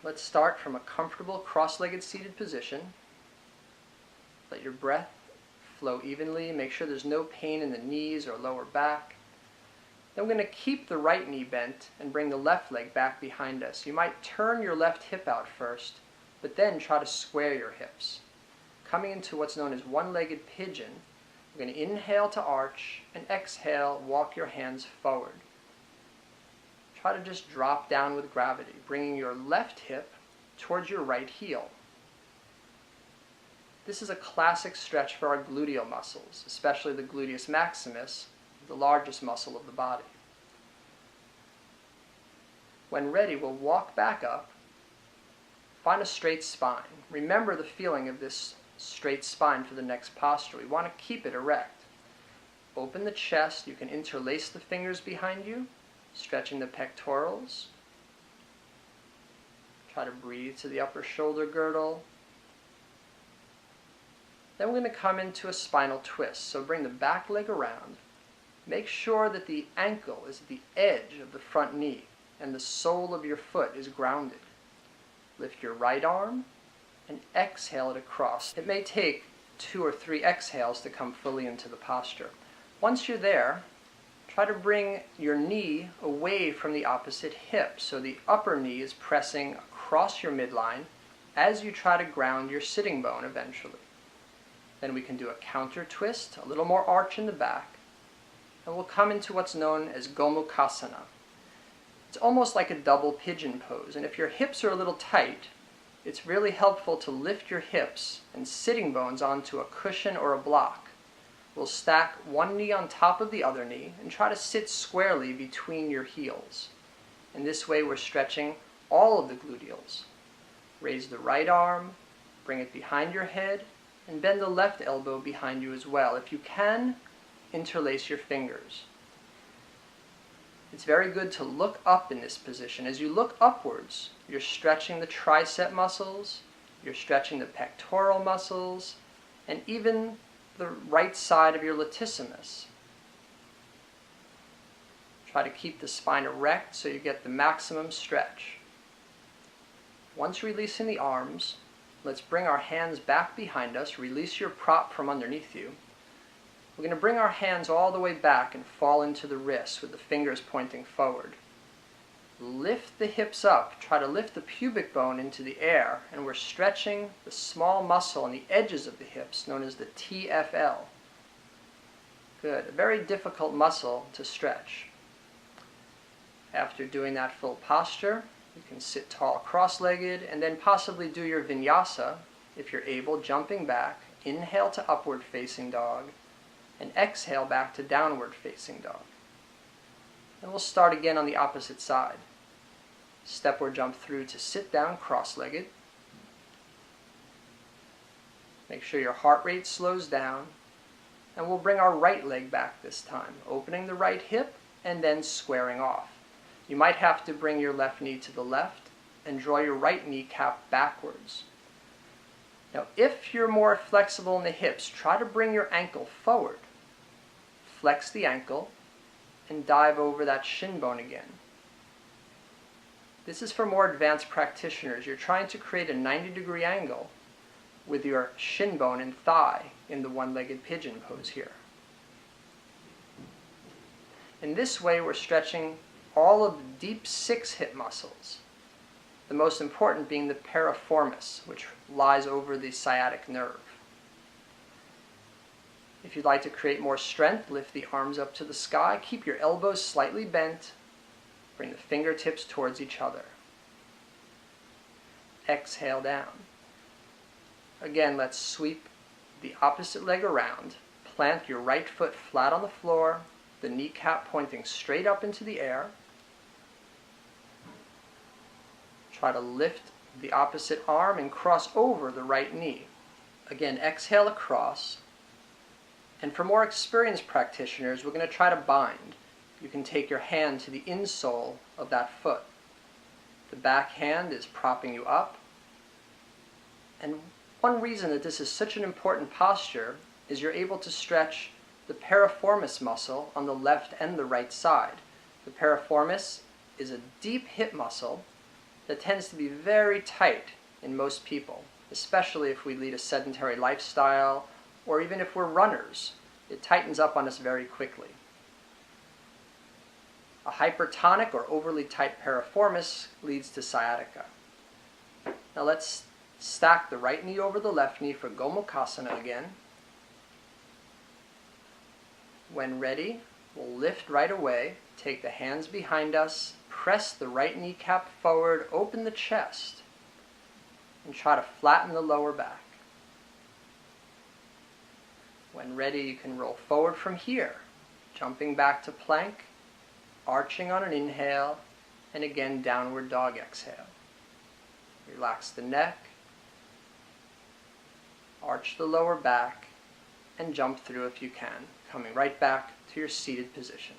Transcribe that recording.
Let's start from a comfortable cross-legged seated position. Let your breath flow evenly. Make sure there's no pain in the knees or lower back. Then we're going to keep the right knee bent and bring the left leg back behind us. You might turn your left hip out first, but then try to square your hips. Coming into what's known as one-legged pigeon, we're going to inhale to arch and exhale, walk your hands forward. Try to just drop down with gravity, bringing your left hip towards your right heel. This is a classic stretch for our gluteal muscles, especially the gluteus maximus, the largest muscle of the body. When ready, we'll walk back up. Find a straight spine. Remember the feeling of this straight spine for the next posture. We want to keep it erect. Open the chest. You can interlace the fingers behind you, stretching the pectorals. Try to breathe to the upper shoulder girdle. Then we're going to come into a spinal twist. So bring the back leg around. Make sure that the ankle is at the edge of the front knee and the sole of your foot is grounded. Lift your right arm and exhale it across. It may take 2 or 3 exhales to come fully into the posture. Once you're there, try to bring your knee away from the opposite hip so the upper knee is pressing across your midline as you try to ground your sitting bone eventually. Then we can do a counter twist, a little more arch in the back, and we'll come into what's known as gomukhasana. It's almost like a double pigeon pose, and if your hips are a little tight, it's really helpful to lift your hips and sitting bones onto a cushion or a block. We'll stack one knee on top of the other knee and try to sit squarely between your heels. In this way, we're stretching all of the gluteals. Raise the right arm, bring it behind your head, and bend the left elbow behind you as well. If you can, interlace your fingers. It's very good to look up in this position. As you look upwards, you're stretching the tricep muscles, you're stretching the pectoral muscles, and even the right side of your latissimus. Try to keep the spine erect so you get the maximum stretch. Once releasing the arms, let's bring our hands back behind us. Release your prop from underneath you. We're going to bring our hands all the way back and fall into the wrists with the fingers pointing forward. Lift the hips up. Try to lift the pubic bone into the air, and we're stretching the small muscle on the edges of the hips, known as the TFL. Good. A very difficult muscle to stretch. After doing that full posture, you can sit tall cross-legged and then possibly do your vinyasa, if you're able, jumping back. Inhale to upward facing dog, and exhale back to downward facing dog. And we'll start again on the opposite side. Step or jump through to sit down cross-legged. Make sure your heart rate slows down, and we'll bring our right leg back this time, opening the right hip and then squaring off. You might have to bring your left knee to the left and draw your right kneecap backwards. Now, if you're more flexible in the hips, try to bring your ankle forward. Flex the ankle and dive over that shin bone again. This is for more advanced practitioners. You're trying to create a 90-degree angle with your shin bone and thigh in the one-legged pigeon pose here. In this way, we're stretching all of the deep 6 hip muscles, the most important being the piriformis, which lies over the sciatic nerve. If you'd like to create more strength, lift the arms up to the sky. Keep your elbows slightly bent. Bring the fingertips towards each other. Exhale down. Again, let's sweep the opposite leg around. Plant your right foot flat on the floor, the kneecap pointing straight up into the air. Try to lift the opposite arm and cross over the right knee. Again, exhale across. And for more experienced practitioners, we're going to try to bind. You can take your hand to the insole of that foot. The back hand is propping you up. And one reason that this is such an important posture is you're able to stretch the piriformis muscle on the left and the right side. The piriformis is a deep hip muscle that tends to be very tight in most people, especially if we lead a sedentary lifestyle or even if we're runners. It tightens up on us very quickly. A hypertonic or overly tight piriformis leads to sciatica. Now let's stack the right knee over the left knee for gomukhasana again. When ready, we'll lift right away, take the hands behind us, press the right kneecap forward, open the chest, and try to flatten the lower back. When ready, you can roll forward from here, jumping back to plank, arching on an inhale, and again downward dog exhale. Relax the neck, arch the lower back, and jump through if you can, coming right back to your seated position.